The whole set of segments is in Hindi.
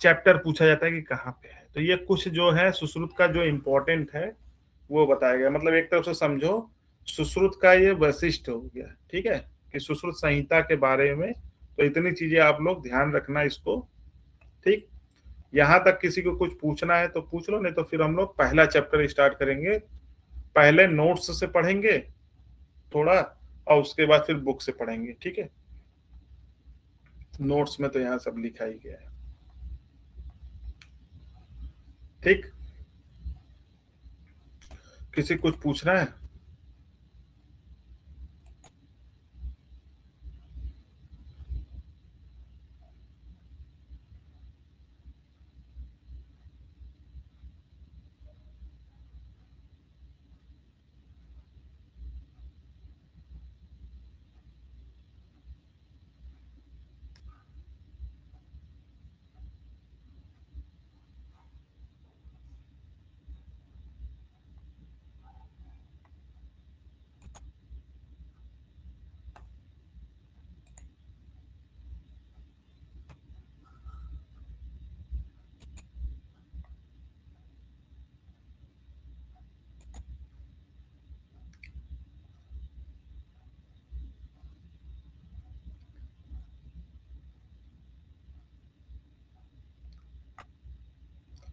चैप्टर पूछा जाता है कि कहाँ पे है। तो ये कुछ जो है सुश्रुत का जो इम्पोर्टेंट है वो बताया गया। मतलब एक तरफ से समझो सुश्रुत का ये वैशिष्ट हो गया, ठीक है, कि सुश्रुत संहिता के बारे में तो इतनी चीजें आप लोग ध्यान रखना इसको। ठीक, यहां तक किसी को कुछ पूछना है तो पूछ लो, नहीं तो फिर हम लोग पहला चैप्टर स्टार्ट करेंगे। पहले नोट्स से पढ़ेंगे थोड़ा, और उसके बाद फिर बुक से पढ़ेंगे, ठीक है। नोट्स में तो यहाँ सब लिखा ही गया है। ठीक, किसी कुछ पूछना है?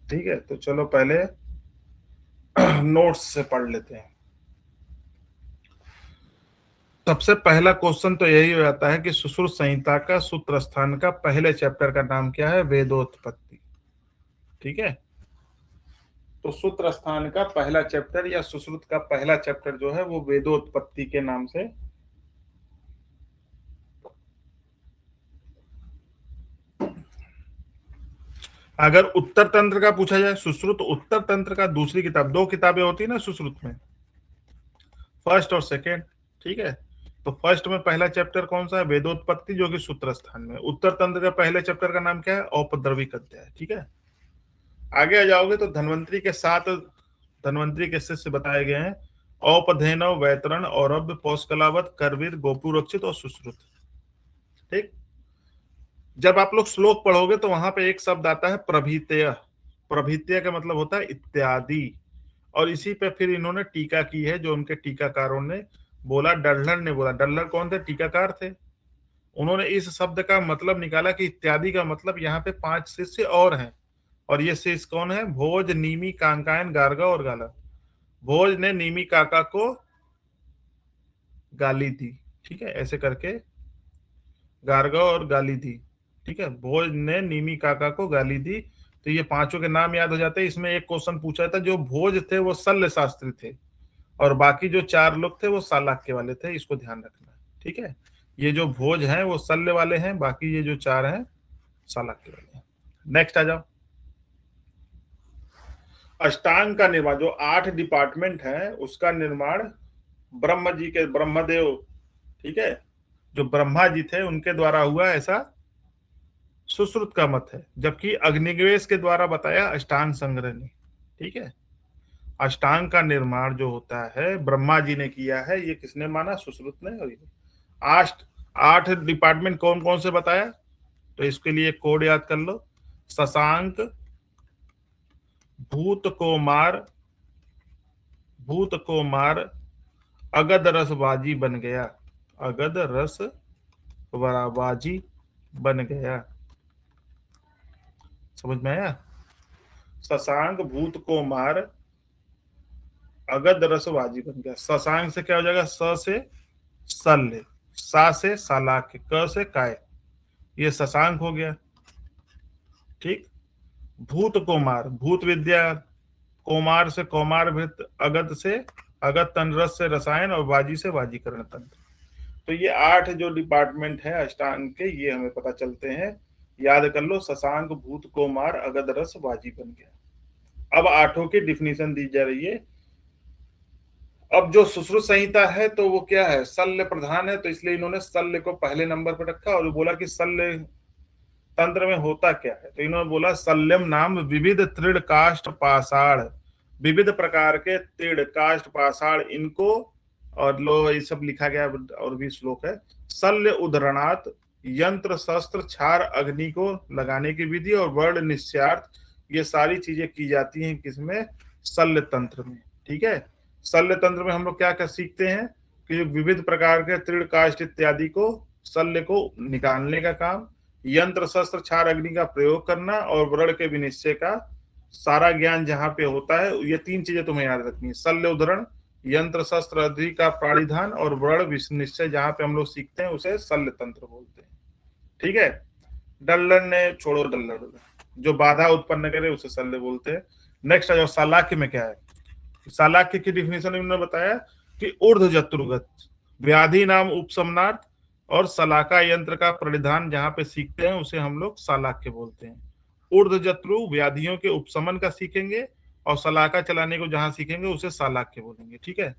ठीक है, तो चलो पहले नोट्स से पढ़ लेते हैं। सबसे पहला क्वेश्चन तो यही हो जाता है कि सुश्रुत संहिता का सूत्र स्थान का पहले चैप्टर का नाम क्या है? वेदोत्पत्ति। ठीक है, तो सूत्र स्थान का पहला चैप्टर या सुश्रुत का पहला चैप्टर जो है वो वेदोत्पत्ति के नाम से। अगर उत्तर तंत्र का पूछा जाए, सुश्रुत उत्तर तंत्र का दूसरी किताब, दो किताबें होती है ना सुश्रुत में, फर्स्ट और सेकेंड। ठीक है, तो फर्स्ट में पहला चैप्टर कौन सा है? वेदोत्पत्ति, जो कि सूत्र स्थान में। उत्तर तंत्र का पहले चैप्टर का नाम क्या है? औपद्रविक अध्याय। ठीक है, आगे आ जाओगे तो धन्वंतरी के सात धन्वंतरी के शिष्य बताए गए हैं। औपधेनव, वैतरण, औरभ, पौष्कलावत, करवीर, गोपुरक्षित और सुश्रुत। ठीक, जब आप लोग श्लोक पढ़ोगे तो वहां पे एक शब्द आता है प्रभीतय। प्रभीतय का मतलब होता है इत्यादि। और इसी पे फिर इन्होंने टीका की है, जो उनके टीकाकारों ने बोला। डल्लर ने बोला, डल्लर कौन थे? टीकाकार थे। उन्होंने इस शब्द का मतलब निकाला कि इत्यादि का मतलब यहाँ पे पांच शिष्य और हैं। और ये शिष्य कौन है? भोज, नीमी, कांकायन, गार्गा और गाला। भोज ने नीमी काका को गाली दी, ठीक है, ऐसे करके गार्गा और गाली दी। ठीक है, भोज ने नीमी काका को गाली दी। तो ये पांचों के नाम याद हो जाते हैं। इसमें एक क्वेश्चन पूछा था, जो भोज थे वो शल्य शास्त्री थे, और बाकी जो चार लोग थे वो सालाक्य वाले थे। इसको ध्यान रखना। ठीक है, ये जो भोज हैं वो शल्य वाले हैं, बाकी ये जो चार हैं सालाक्य वाले हैं। नेक्स्ट आ जाओ। अष्टांग का निर्माण, जो आठ डिपार्टमेंट है उसका निर्माण ब्रह्म जी के, ब्रह्मदेव, ठीक है, जो ब्रह्मा जी थे उनके द्वारा हुआ, ऐसा सुश्रुत का मत है। जबकि अग्निवेश के द्वारा बताया अष्टांग संग्रह ने। ठीक है, अष्टांग का निर्माण जो होता है ब्रह्मा जी ने किया है, ये किसने माना? सुश्रुत ने। और आठ आठ डिपार्टमेंट कौन कौन से बताया? तो इसके लिए कोड याद कर लो। शशांक, भूत को मार, भूत को मार, अगध रस बाजी बन गया, अगध रस बाजी बन गया। समझ में आया? शशांक भूत को मार, अगध रस बाजी बन गया। शशांक से क्या हो जाएगा? स से शल्य, सा से सालाक्य, क से काय, ये शशांक हो गया। ठीक, भूत कुमार, भूत विद्या, कोमार से कौमार भृत, अगध से अगध तन, रस से रसायन, और बाजी से बाजीकरण तंत्र। तो ये आठ जो डिपार्टमेंट है अष्टांग के, ये हमें पता चलते हैं। याद कर लो, शशांक, भूत, कोमार, अगध, रस, बाजी बन गया। अब आठों की डिफिनीशन दी जा रही है। अब जो सुश्रुत संहिता है तो वो क्या है? शल्य प्रधान है, तो इसलिए इन्होंने शल्य को पहले नंबर पर रखा और बोला कि शल्य तंत्र में होता क्या है। तो इन्होंने बोला शल्यम नाम विविध तृण काष्ठ पाषाण, विविध प्रकार के तृण काष्ठ पाषाण इनको, और लो ये सब लिखा गया और भी श्लोक है। शल्य उदरणात्, यंत्र शस्त्र छार अग्नि को लगाने की विधि और वर्ण निश्चयार्थ, ये सारी चीजें की जाती हैं किसमें? शल्य तंत्र में। ठीक है, शल्य तंत्र में हम लोग क्या क्या सीखते हैं कि विविध प्रकार के तृण काष्ठ इत्यादि को, शल्य को निकालने का काम, यंत्र शस्त्र छार अग्नि का प्रयोग करना और व्रण के विनिश्चय का सारा ज्ञान जहां पे होता है, ये तीन चीजें तुम्हें याद रखनी है। शल्य उद्धरण, यंत्र शस्त्र आदि का प्राणिधान और व्रण विनिश्चय जहां पे हम लोग सीखते हैं उसे शल्य तंत्र बोलते हैं। ठीक है, डल्लन ने छोड़ो, डल्लन जो बाधा उत्पन्न करे उसे शल्य बोलते हैं। नेक्स्ट आ जाओ, शालाक्य में क्या है? शालाक्य की डिफिनेशन उन्होंने बताया कि ऊर्ध्व जत्रुगत व्याधि नाम उपशमनार्थ और शलाका यंत्र का परिधान जहां पे सीखते हैं उसे हम लोग शालाक्य बोलते हैं। ऊर्ध्व जत्रु व्याधियों के उपशमन का सीखेंगे और शलाका चलाने को जहां सीखेंगे उसे शालाक्य बोलेंगे। ठीक है,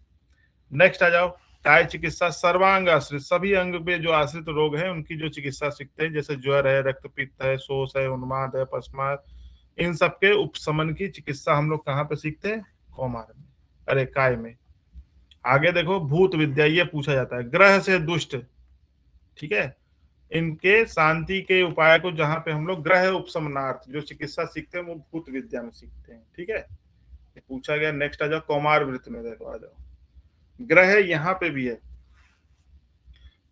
नेक्स्ट आ जाओ, काय चिकित्सा सर्वांग आश्रित, सभी अंग पे जो आश्रित रोग है उनकी जो चिकित्सा सीखते हैं, जैसे ज्वर है, रक्तपित्त है, शोष है, उन्माद है, पश्चात, इन सबके उपशमन की चिकित्सा हम लोग कहाँ पे सीखते हैं? कौमार में, अरे काय में। आगे देखो, भूत विद्या, ये पूछा जाता है, ग्रह से दुष्ट, ठीक है, इनके शांति के उपाय को जहां पे हम लोग ग्रह उपशमनार्थ जो चिकित्सा सीखते हैं वो भूत विद्या में सीखते हैं। ठीक है, ये पूछा गया। नेक्स्ट आ जाओ, कौमार वृत्त में देखो, आ जाओ, ग्रह यहाँ पे भी है।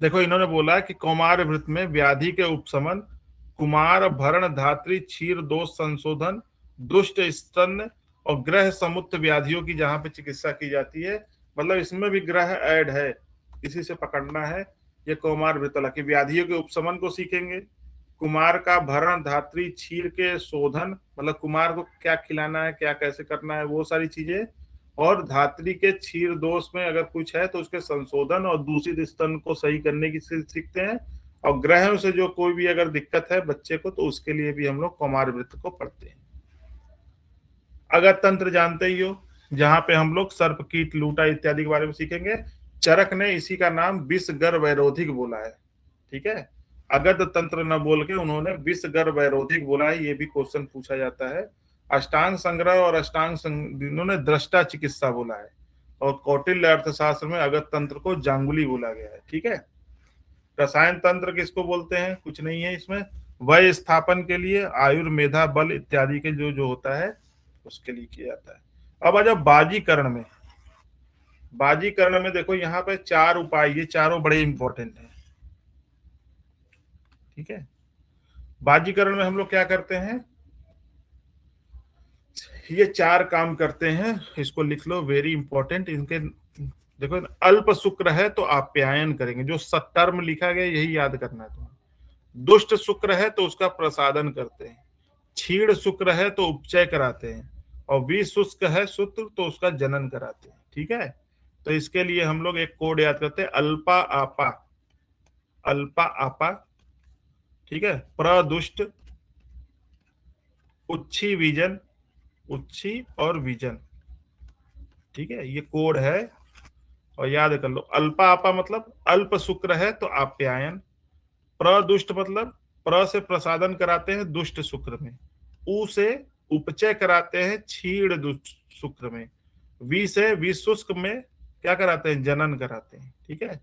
देखो इन्होंने बोला कि कौमार वृत्त में व्याधि के उपशमन, कुमार भरण धात्री क्षीर दोष संशोधन, दुष्ट स्तन और ग्रह समुक्त व्याधियों की जहां पे चिकित्सा की जाती है, मतलब इसमें भी ग्रह ऐड है, इसी से पकड़ना है। ये कौमार वृत्त की व्याधियों के उपशमन को सीखेंगे, कुमार का भरण धात्री क्षीर के शोधन, मतलब कुमार को क्या खिलाना है, क्या कैसे करना है, वो सारी चीजें, और धात्री के क्षीर दोष में अगर कुछ है तो उसके संशोधन और दूषित स्तन को सही करने की सीखते हैं, और ग्रहों से जो कोई भी अगर दिक्कत है बच्चे को तो उसके लिए भी हम लोग कौमार वृत्त को पढ़ते हैं। अगत तंत्र जानते ही हो, जहां पे हम लोग सर्प कीट लूटा इत्यादि के बारे में सीखेंगे। चरक ने इसी का नाम विषगर वैरोधिक बोला है। ठीक है, अगत तंत्र न बोल के उन्होंने विषगर वैरोधिक बोला है, ये भी क्वेश्चन पूछा जाता है। अष्टांग संग्रह और अष्टांग इन्होंने दृष्टा चिकित्सा बोला है, और कौटिल्य अर्थशास्त्र में अगत तंत्र को जांगुली बोला गया है। ठीक है, रसायन तंत्र किसको बोलते हैं? कुछ नहीं है इसमें, वय स्थापन के लिए, आयुर्मेधा बल इत्यादि के जो जो होता है उसके लिए किया जाता है। अब आ जाओ बाजीकरण में। बाजीकरण में देखो यहाँ पे 4 उपाय, ये चारों बड़े इंपॉर्टेंट हैं। ठीक है, बाजीकरण में हम लोग क्या करते हैं? ये 4 काम करते हैं, इसको लिख लो, वेरी इंपॉर्टेंट। इनके देखो, अल्प शुक्र है तो आप्यायन करेंगे, जो टर्म लिखा गया यही याद करना है तुम्हें। दुष्ट शुक्र है तो उसका प्रसादन करते हैं, क्षीण शुक्र है तो उपचय कराते हैं, और विशुष्क है शुक्र तो उसका जनन कराते हैं। ठीक है, तो इसके लिए हम लोग एक कोड याद करते हैं, अल्पा आपा, अल्पा आपा, ठीक है, प्रदुष्ट, उच्छी विजन, उच्छी और विजन। ठीक है, ये कोड है और याद कर लो। अल्पा आपा मतलब अल्प शुक्र है तो आप्यायन, प्रदुष्ट मतलब प्र से प्रसादन कराते हैं दुष्ट शुक्र में, उ से उपचय कराते हैं क्षीण दुष्ट शुक्र में, वी से विशुष्क में क्या कराते हैं? जनन कराते हैं। ठीक है,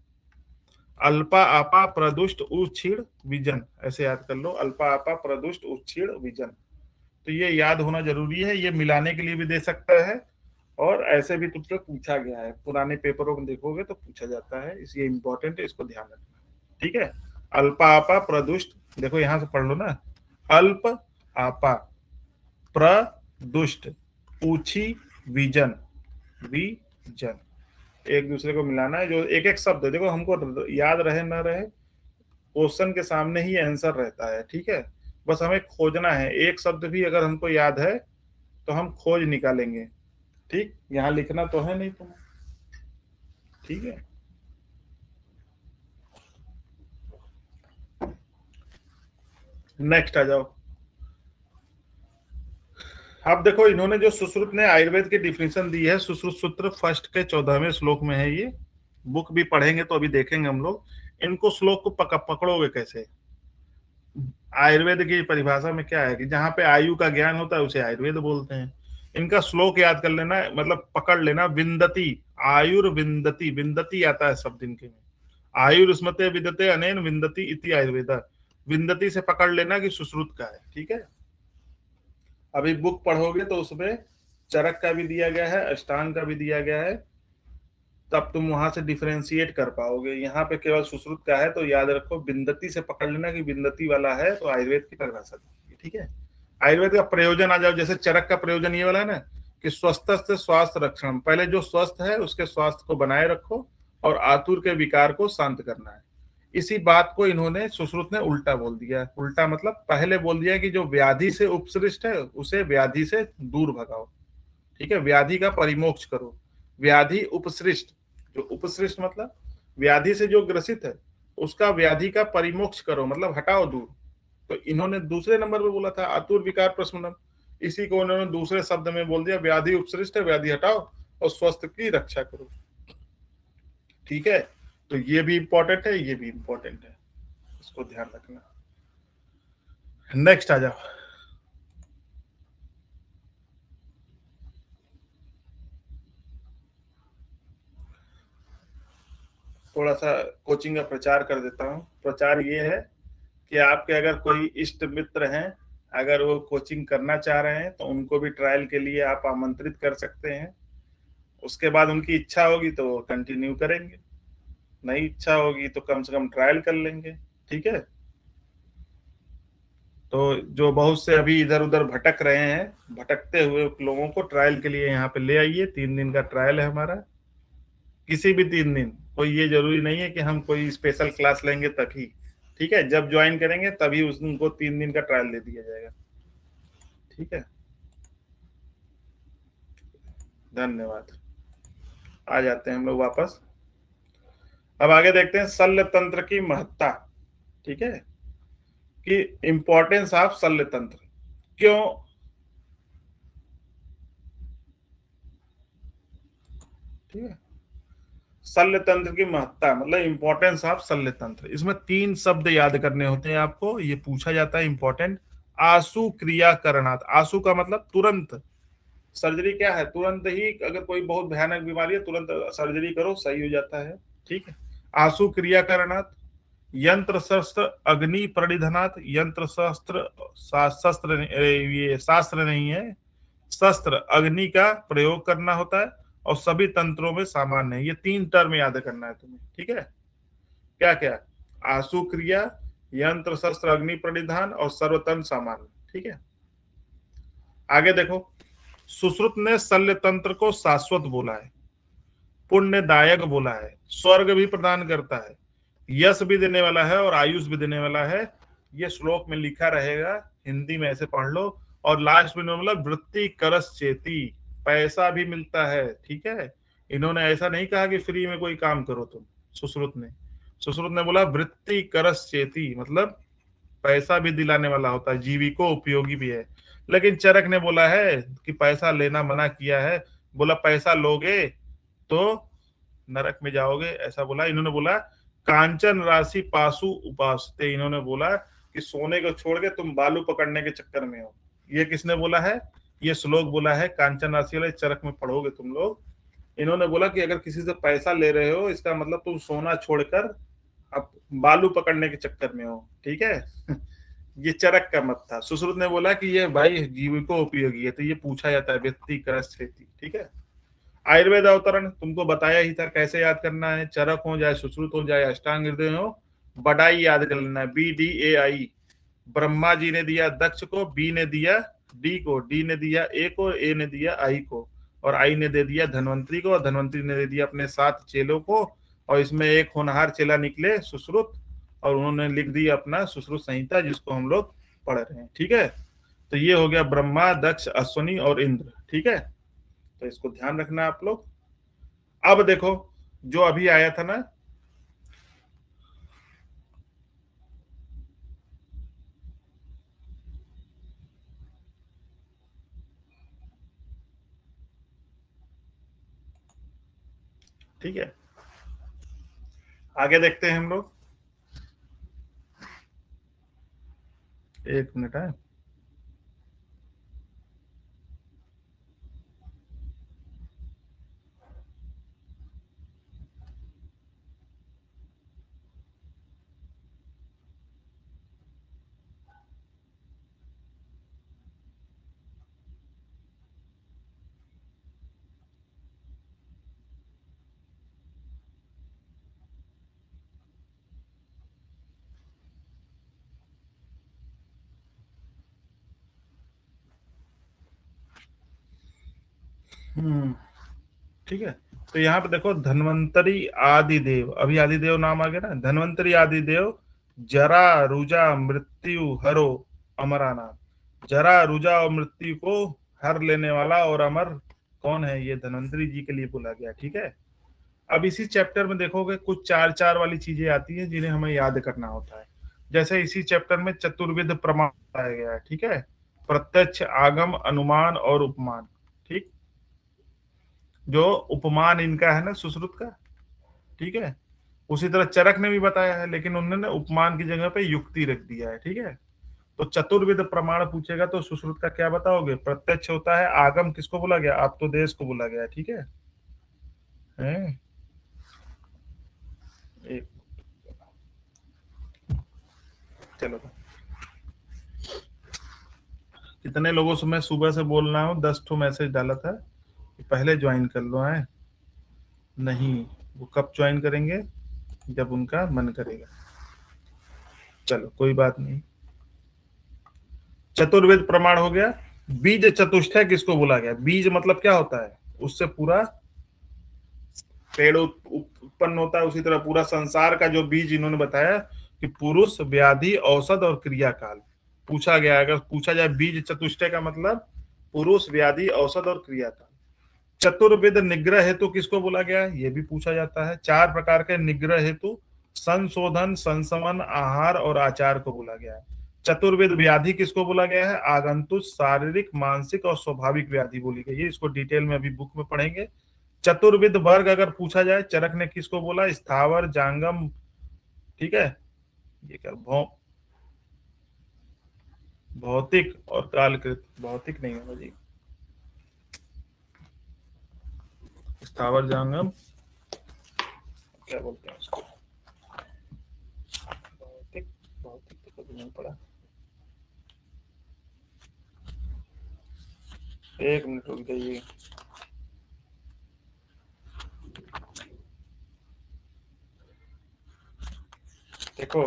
अल्पा आपा प्रदुष्ट उच्छीण विजन, ऐसे याद कर लो, अल्पा आपा प्रदुष्ट उच्छीण विजन। तो ये याद होना जरूरी है, ये मिलाने के लिए भी दे सकता है और ऐसे भी तुमसे पूछा गया है, पुराने पेपरों में देखोगे तो पूछा जाता है, इसलिए इंपॉर्टेंट है, इसको ध्यान रखना। ठीक है, अल्पा आपा प्रदुष्ट, देखो यहां से पढ़ लो ना, अल्प आपा प्रदुष्ट ऊची विजन, विजन, एक दूसरे को मिलाना है। जो एक एक शब्द देखो हमको याद रहे ना रहे, क्वेश्चन के सामने ही आंसर रहता है। ठीक है, बस हमें खोजना है, एक शब्द भी अगर हमको याद है तो हम खोज निकालेंगे। ठीक, यहाँ लिखना तो है नहीं तुम्हें। ठीक है, नेक्स्ट आ जाओ। अब देखो इन्होंने जो सुश्रुत ने आयुर्वेद की डिफिनेशन दी है, सुश्रुत सूत्र फर्स्ट के 14वें श्लोक में है, ये बुक भी पढ़ेंगे तो अभी देखेंगे हम लोग। इनको श्लोक को पकड़ोगे कैसे? आयुर्वेद की परिभाषा में क्या है कि जहां पे आयु का ज्ञान होता है उसे आयुर्वेद बोलते हैं। इनका श्लोक याद कर लेना, मतलब पकड़ लेना, विंदती, आयुर्विंदती, विंदती आता है शब्द इनके में, आयुर्स्मते विदते अनेन विन्दति इति आयुर्वेद। विन्दति से पकड़ लेना कि सुश्रुत का है, ठीक है। अभी बुक पढ़ोगे तो उसमें चरक का भी दिया गया है, अष्टांग का भी दिया गया है, तब तुम वहां से डिफरेंशिएट कर पाओगे। यहाँ पे केवल सुश्रुत का है, तो याद रखो विन्दति से पकड़ लेना कि विन्दति वाला है तो आयुर्वेद की परिभाषा दी, ठीक है। आयुर्वेद का प्रयोजन आ जाओ, जैसे चरक का प्रयोजन ये वाला है ना कि स्वस्थ से स्वास्थ्य रक्षण, पहले जो स्वस्थ है उसके स्वास्थ्य को बनाए रखो और आतुर के विकार को शांत करना है। इसी बात को इन्होंने सुश्रुत ने उल्टा बोल दिया। उल्टा मतलब पहले बोल दिया कि जो व्याधि से उपसृष्ट है उसे व्याधि से दूर भगाओ, ठीक है, व्याधि का परिमोक्ष करो। व्याधि उपसृष्ट, जो उपसृष्ट मतलब व्याधि से जो ग्रसित है उसका व्याधि का परिमोक्ष करो, मतलब हटाओ दूर। तो इन्होंने दूसरे नंबर पे बोला था आतुर विकार प्रशमनम, इसी को उन्होंने दूसरे शब्द में बोल दिया व्याधि उपसृष्ट है, व्याधि हटाओ और स्वस्थ की रक्षा करो, ठीक है। तो ये भी इंपॉर्टेंट है, ये भी इंपॉर्टेंट है, इसको ध्यान रखना। नेक्स्ट आ जाओ। थोड़ा सा कोचिंग का प्रचार कर देता हूँ। प्रचार ये है कि आपके अगर कोई इष्ट मित्र हैं, अगर वो कोचिंग करना चाह रहे हैं तो उनको भी ट्रायल के लिए आप आमंत्रित कर सकते हैं। उसके बाद उनकी इच्छा होगी तो वो कंटिन्यू करेंगे, नहीं इच्छा होगी तो कम से कम ट्रायल कर लेंगे, ठीक है। तो जो बहुत से अभी इधर उधर भटक रहे हैं, भटकते हुए लोगों को ट्रायल के लिए यहाँ पे ले आइए। 3 दिन का ट्रायल है हमारा, किसी भी 3 दिन, कोई ये जरूरी नहीं है कि हम कोई स्पेशल क्लास लेंगे तभी, ठीक है। जब ज्वाइन करेंगे तभी उनको 3 दिन का ट्रायल दे दिया जाएगा, ठीक है। धन्यवाद। आ जाते हैं हम लोग वापस। अब आगे देखते हैं शल्य तंत्र की महत्ता, ठीक है, कि इंपॉर्टेंस ऑफ शल्य तंत्र क्यों, ठीक है। शल्य तंत्र की महत्ता मतलब इंपॉर्टेंस ऑफ शल्य तंत्र, इसमें 3 शब्द याद करने होते हैं आपको, ये पूछा जाता है इंपॉर्टेंट। आशु क्रिया करणात्, आशु का मतलब तुरंत, सर्जरी क्या है, तुरंत ही अगर कोई बहुत भयानक बीमारी है तुरंत सर्जरी करो, सही हो जाता है, ठीक है। आशु क्रिया करणात्, यंत्र शस्त्र अग्नि प्रणिधनात्, यंत्र शस्त्र शस्त्र, ये शास्त्र नहीं है, शस्त्र अग्नि का प्रयोग करना होता है और सभी तंत्रों में सामान्य है। ये 3 टर्म याद करना है तुम्हें, ठीक है। क्या क्या, आशु क्रिया, यंत्र शस्त्र अग्नि प्रणिधान और सर्वतन सामान्य, ठीक है। आगे देखो, सुश्रुत ने शल्य तंत्र को शाश्वत बोला है, पुण्यदायक बोला है, स्वर्ग भी प्रदान करता है, यश भी देने वाला है और आयुष भी देने वाला है। ये श्लोक में लिखा रहेगा, हिंदी में ऐसे पढ़ लो। और लास्ट में मतलब वृत्ति करस चेती, पैसा भी मिलता है, ठीक है। इन्होंने ऐसा नहीं कहा कि फ्री में कोई काम करो तुम, सुश्रुत ने बोला वृत्ति करस चेती, मतलब पैसा भी दिलाने वाला होता है, जीविको उपयोगी भी है। लेकिन चरक ने बोला है कि पैसा लेना मना किया है, बोला पैसा लोगे तो नरक में जाओगे, ऐसा बोला। इन्होंने बोला कांचन राशि पासु उपासते, इन्होंने बोला कि सोने को छोड़ के तुम बालू पकड़ने के चक्कर में हो। ये किसने बोला है, ये श्लोक बोला है कांचन राशि वाले, चरक में पढ़ोगे तुम लोग। इन्होंने बोला कि अगर किसी से पैसा ले रहे हो इसका मतलब तुम सोना छोड़कर अब बालू पकड़ने के चक्कर में हो, ठीक है। ये चरक का मत था। सुश्रुत ने बोला कि ये भाई जीविको उपयोगी है, तो ये पूछा जाता है व्यक्ति करस खेती, ठीक है। आयुर्वेद अवतरण तुमको बताया ही था कैसे याद करना है, चरक हो चाहे सुश्रुत हो चाहे अष्टांग हृदय हो, बड़ाई याद कर लेना है, BDAI। ब्रह्मा जी ने दिया दक्ष को, बी ने दिया डी को, डी ने दिया ए को, ए ने दिया आई को, और आई ने दे दिया धनवंतरी को, और धनवंतरी ने दे दिया अपने 7 चेलों को। और इसमें एक होनहार चेला निकले सुश्रुत, और उन्होंने लिख दी अपना सुश्रुत संहिता जिसको हम लोग पढ़ रहे हैं, ठीक है। तो ये हो गया ब्रह्मा दक्ष अश्वनी और इंद्र, ठीक है। तो इसको ध्यान रखना आप लोग। अब देखो जो अभी आया था ना, ठीक है, आगे देखते हैं हम लोग। 1 मिनट है। ठीक है। तो यहाँ पे देखो धन्वंतरी आदिदेव, अभी आदिदेव नाम आ गया ना, धन्वंतरी आदिदेव जरा रुजा मृत्यु हरो अमरानाथ। जरा रुजा और मृत्यु को हर लेने वाला और अमर कौन है? ये धन्वंतरी जी के लिए बोला गया। ठीक है। अब इसी चैप्टर में देखोगे कुछ चार चार वाली चीजें आती हैं जिन्हें हमें याद करना होता है। जैसे इसी चैप्टर में चतुर्विध प्रमाण बताया गया है। ठीक है। प्रत्यक्ष, आगम, अनुमान और उपमान। ठीक। जो उपमान इनका है ना सुश्रुत का। ठीक है। उसी तरह चरक ने भी बताया है, लेकिन उन्होंने उपमान की जगह पे युक्ति रख दिया है। ठीक है। तो चतुर्विध प्रमाण पूछेगा तो सुश्रुत का क्या बताओगे? प्रत्यक्ष होता है। आगम किसको बोला गया? आप्तोदेश को बोला गया। ठीक है। हैं? एक चलो, कितने लोगों से मैं सुबह से बोल रहा हूँ, 10 ठो मैसेज डाला था कि पहले ज्वाइन कर लो है। नहीं, वो कब ज्वाइन करेंगे? जब उनका मन करेगा। चलो कोई बात नहीं। चतुर्वेद प्रमाण हो गया। बीज चतुष्टय किसको बोला गया? बीज मतलब क्या होता है? उससे पूरा पेड़ उत्पन्न होता है। उसी तरह पूरा संसार का जो बीज इन्होंने बताया कि पुरुष, व्याधि, औषध और क्रियाकाल। पूछा गया, अगर पूछा जाए बीज चतुष्टय का मतलब पुरुष, व्याधि, औषध और क्रियाकाल। चतुर्विध निग्रह हेतु किसको बोला गया है? ये भी पूछा जाता है। 4 प्रकार के निग्रह हेतु संशोधन, संशमन, आहार और आचार को बोला गया है। चतुर्विध व्याधि किसको बोला गया है? आगंतुक, शारीरिक, मानसिक और स्वाभाविक व्याधि बोली गई है। इसको डिटेल में अभी बुक में पढ़ेंगे। चतुर्विध वर्ग अगर पूछा जाए, चरक ने किसको बोला? स्थावर, जांगम। ठीक है। ये क्या भौतिक और कालकृत। भौतिक नहीं होगा जी, स्थावर, जांगम, क्या बोलते हैं उसको? भौतिक। भौतिक तो कभी नहीं पढ़ा। एक मिनट रुक जाइए। देखो,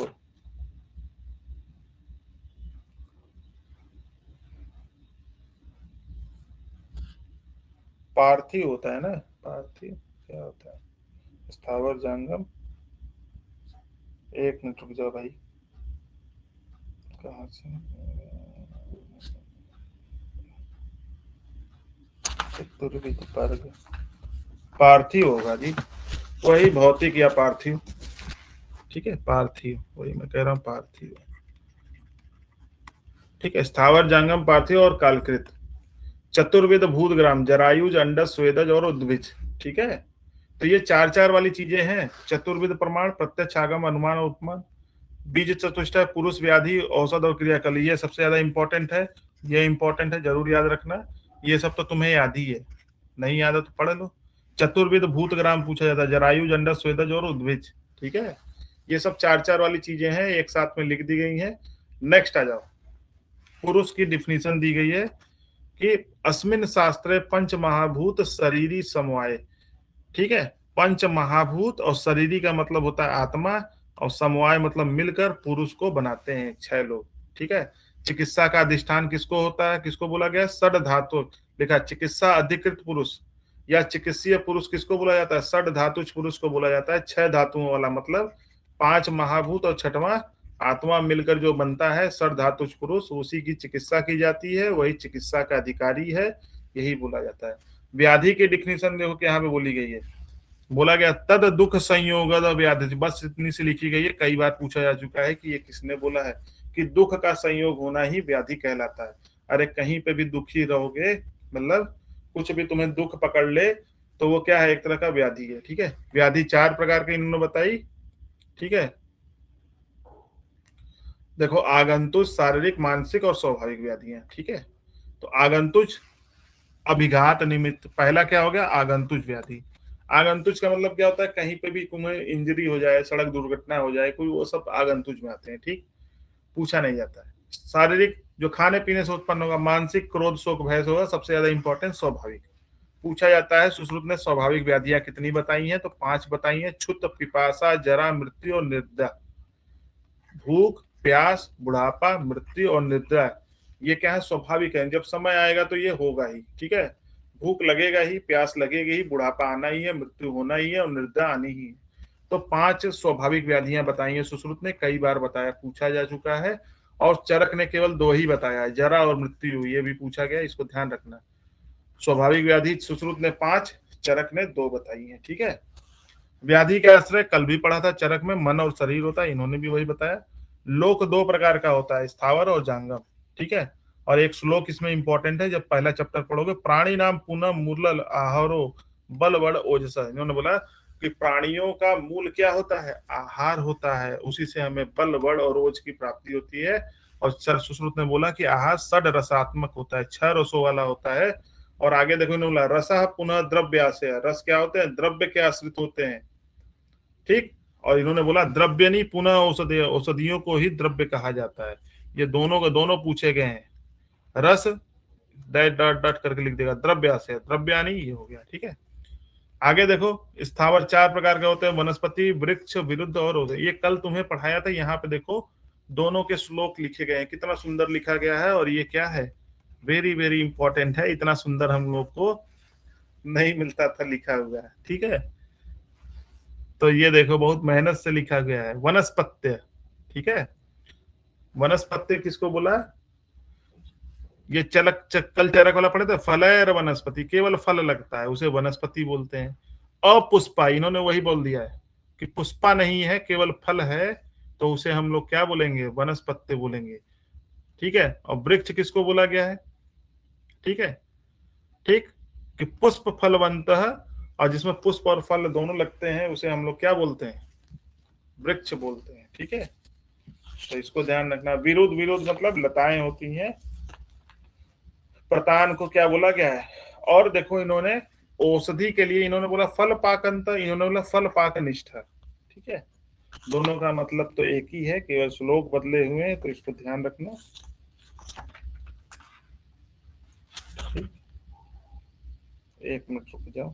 पार्थिव होता है ना। पार्थिव क्या होता है? स्थावर, जांगम। एक मिनट रुक जाओ भाई। कहाँ से? चतुर्विध वर्ग पार्थिव होगा जी। वही भौतिक या पार्थिव। ठीक है, पार्थिव, वही मैं कह रहा हूँ, पार्थिव। ठीक है। स्थावर, जांगम, पार्थिव और कालकृत। चतुर्विध भूतग्राम, जरायुज, अंडस, स्वेदज और उद्भिज। ठीक है। तो ये चार चार वाली चीजें हैं। चतुर्विध प्रमाण, प्रत्यक्ष, आगम, अनुमान और उपमान। बीज चतुष्टय, पुरुष, व्याधि, औषध और क्रियाकल। ये सबसे ज्यादा इंपॉर्टेंट है। ये इंपॉर्टेंट है, जरूर याद रखना। ये सब तो तुम्हें याद ही है, नहीं याद है तो पढ़ लो। चतुर्विध भूतग्राम पूछा जाता है, जरायु, अंडस, स्वेदज और उद्भिज। ठीक है। ये सब चार चार वाली चीजें हैं, एक साथ में लिख दी गई हैं। नेक्स्ट आ जाओ। पुरुष की डिफिनीशन दी गई है कि अस्मिन शास्त्रे पंच महाभूत शरीरी समवाय। ठीक है। पंच महाभूत और शरीरी का मतलब होता है आत्मा, और समवाय मतलब मिलकर पुरुष को बनाते हैं 6 लोग। ठीक है। चिकित्सा का अधिष्ठान किसको होता है? किसको बोला गया? षड धातु। लिखा चिकित्सा अधिकृत पुरुष या चिकित्सीय पुरुष किसको बोला जाता है? षड धातुज पुरुष को बोला जाता है। 6 धातुओं वाला मतलब 5 महाभूत और 6वां आत्मा मिलकर जो बनता है षड धातुज पुरुष, उसी की चिकित्सा की जाती है, वही चिकित्सा का अधिकारी है, यही बोला जाता है। व्याधि की डिफिनीशन देखो यहाँ पे बोली गई है। बोला गया तद दुख संयोग व्याधि। बस इतनी सी लिखी गई है। कई बार पूछा जा चुका है कि ये किसने बोला है कि दुख का संयोग होना ही व्याधि कहलाता है। अरे कहीं पे भी दुखी रहोगे, मतलब कुछ भी तुम्हें दुख पकड़ ले, तो वो क्या है? एक तरह का व्याधि है। ठीक है। व्याधि 4 प्रकार की इन्होंने बताई। ठीक है। देखो, आगंतुक, शारीरिक, मानसिक और स्वाभाविक व्याधियां। ठीक है। तो आगंतुक अभिघात निमित्त, पहला क्या हो गया? आगंतुक व्याधि। आगंतुक का मतलब क्या होता है? कहीं पे भी तुम्हें इंजरी हो जाए, सड़क दुर्घटना हो जाए कोई, वो सब आगंतुक में आते हैं। ठीक। पूछा नहीं जाता है। शारीरिक जो खाने पीने से उत्पन्न होगा। मानसिक क्रोध, शोक, भय से होगा। सबसे ज्यादा इंपॉर्टेंट स्वाभाविक पूछा जाता है। सुश्रुत ने स्वाभाविक व्याधियां कितनी बताई हैं? तो 5 बताई हैं। क्षुत, पिपासा, जरा, मृत्यु और निद्रा। भूख, प्यास, बुढ़ापा, मृत्यु और निद्रा, ये क्या है? स्वाभाविक है। जब समय आएगा तो ये होगा ही। ठीक है। भूख लगेगा ही, प्यास लगेगी ही, बुढ़ापा आना ही है, मृत्यु होना ही है और निर्धा आनी ही है। तो 5 स्वाभाविक व्याधियां बताई हैं सुश्रुत ने, कई बार बताया, पूछा जा चुका है। और चरक ने केवल 2 ही बताया है, जरा और मृत्यु, ये भी पूछा गया, इसको ध्यान रखना। स्वाभाविक व्याधि सुश्रुत ने 5, चरक ने 2 बताई है। ठीक है। व्याधि का आश्रय कल भी पढ़ा था, चरक में मन और शरीर होता है, इन्होंने भी वही बताया। लोक 2 प्रकार का होता है, स्थावर और जांगम। ठीक है। और एक श्लोक इसमें इंपॉर्टेंट है, जब पहला चैप्टर पढ़ोगे, प्राणी नाम पुनः मूलल आहारो बल बड़ ओजसा। इन्होंने बोला कि प्राणियों का मूल क्या होता है, आहार होता है, उसी से हमें बल बड़ और ओज की प्राप्ति होती है। और सुश्रुत ने बोला कि आहार षड रसात्मक होता है, 6 रसों वाला होता है। और आगे देखो इन्होंने बोला रसः पुनः द्रव्य से, रस क्या होते हैं, द्रव्य के आश्रित होते हैं। ठीक। और इन्होंने बोला द्रव्य नहीं, पुनः औषधि, औषधियों को ही द्रव्य कहा जाता है। ये दोनों के दोनों पूछे गए हैं। रस डैट डॉट डॉट करके लिख देगा, द्रव्य से, द्रव्या नहीं, ये हो गया। ठीक है। आगे देखो, स्थावर 4 प्रकार के होते हैं, वनस्पति, वृक्ष, विरुद्ध और औषधि। ये कल तुम्हें पढ़ाया था। यहाँ पे देखो दोनों के श्लोक लिखे गए हैं, कितना सुंदर लिखा गया है। और ये क्या है, वेरी वेरी इंपॉर्टेंट है, इतना सुंदर हम लोग को नहीं मिलता था लिखा हुआ है। ठीक है। तो ये देखो बहुत मेहनत से लिखा गया है, वनस्पत्य। ठीक है। वनस्पत्य किसको बोला, ये कल चरक वाला पढ़े थे, फलैर वनस्पति, केवल फल लगता है उसे वनस्पति बोलते हैं। अपुष्पा, इन्होंने वही बोल दिया है कि पुष्पा नहीं है, केवल फल है, तो उसे हम लोग क्या बोलेंगे, वनस्पत्य बोलेंगे। ठीक है। और वृक्ष किसको बोला गया है, ठीक है, ठीक, कि पुष्प फलवंत, और जिसमें पुष्प और फल दोनों लगते हैं उसे हम लोग क्या बोलते हैं, वृक्ष बोलते हैं। ठीक है। तो इसको ध्यान रखना। विरोध, विरोध मतलब लताएं होती हैं। प्रतान को क्या बोला गया है। और देखो इन्होंने औषधि के लिए इन्होंने बोला फल पाकंत, इन्होंने बोला फल पाक निष्ठा। ठीक है। दोनों का मतलब तो एक ही है, केवल श्लोक बदले हुए हैं, तो इसको ध्यान रखना। ठीक। 1 मिनट रुक जाओ।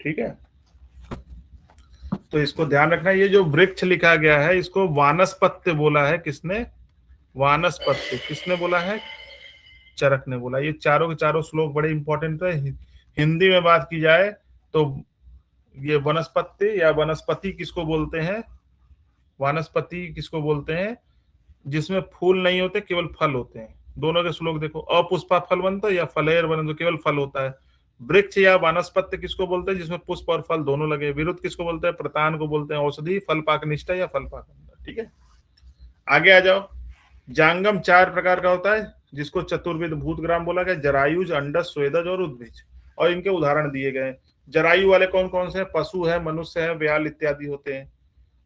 ठीक है। तो इसको ध्यान रखना, ये जो वृक्ष लिखा गया है इसको वानस्पत्य बोला है, किसने, वानस्पत्य किसने बोला है, चरक ने बोला। ये चारों के चारों श्लोक बड़े इंपॉर्टेंट है। हिंदी में बात की जाए तो ये वनस्पति या वनस्पति किसको बोलते हैं, वानस्पति किसको बोलते हैं, जिसमें फूल नहीं होते, केवल फल होते हैं। दोनों के श्लोक देखो, अपुष्पा फलवंत या फलेर वनंत, केवल फल होता है। वृक्ष या वानस्पत्य किसको बोलते हैं, जिसमें पुष्प और फल दोनों लगे। विरुद्ध किसको बोलते हैं, प्रतान को बोलते हैं औषधि, फल पाक निष्ठा या फल पाक। ठीक है। आगे आ जाओ। जांगम 4 प्रकार का होता है, जिसको चतुर्विध भूतग्राम बोला गया, जरायुज, अंडज, स्वेदज और उद्भिज। और इनके उदाहरण दिए गए। जरायु वाले कौन कौन से हैं, पशु है, मनुष्य है, व्याल इत्यादि होते हैं।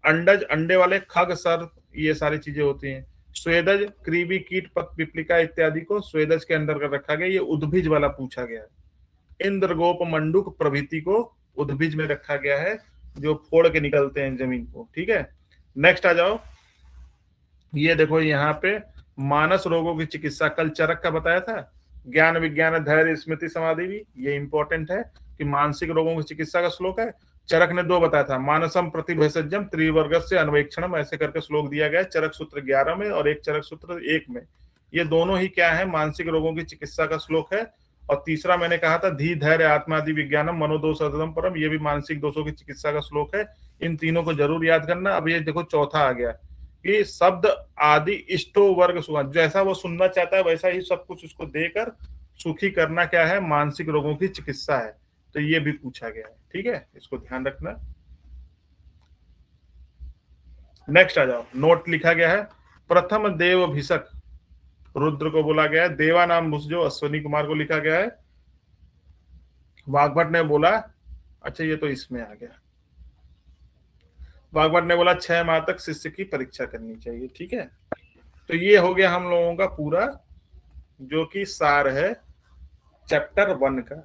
अंडज, अंडे वाले खग, सर्प, ये सारी चीजें होती हैं। स्वेदज, कृमि, कीट, पक, पिपलिका इत्यादि को स्वेदज के अंदर कर रखा गया। ये उद्भिज वाला पूछा गया है। इंद्र, गोप, मंडूक प्रभृति को उद्भिज में रखा गया है, जो फोड़ के निकलते हैं जमीन को। ठीक है। नेक्स्ट आ जाओ। ये देखो यहाँ पे मानस रोगों की चिकित्सा, कल चरक का बताया था। ज्ञान, विज्ञान, धैर्य, स्मृति, समाधि भी ये इंपॉर्टेंट है कि मानसिक रोगों की चिकित्सा का श्लोक है। चरक ने 2 बताया था, मानसम प्रतिभेषजम त्रिवर्ग से अन्वेक्षणम, ऐसे करके श्लोक दिया गया, चरक सूत्र 11 में और एक चरक सूत्र 1 में। ये दोनों ही क्या है, मानसिक रोगों की चिकित्सा का श्लोक है। और तीसरा मैंने कहा था धी, धैर्य, आत्मादि विज्ञानम, मनोदोष अदम परम, ये भी मानसिक दोषों की चिकित्सा का श्लोक है। इन तीनों को जरूर याद करना। अब ये देखो चौथा आ गया कि शब्द आदि इष्टो वर्ग सुखा, जैसा वो सुनना चाहता है वैसा ही सब कुछ उसको देकर सुखी करना क्या है, मानसिक रोगों की चिकित्सा है। तो ये भी पूछा गया है। ठीक है। इसको ध्यान रखना। नेक्स्ट आ जाओ। नोट लिखा गया है, प्रथम देव भिषक रुद्र को बोला गया है। देवा नाम भुसजो अश्वनी कुमार को लिखा गया है। वाग्भट ने बोला, अच्छा ये तो इसमें आ गया, वाग्भट ने बोला 6 माह तक शिष्य की परीक्षा करनी चाहिए। ठीक है। तो ये हो गया हम लोगों का पूरा जो कि सार है चैप्टर 1 का।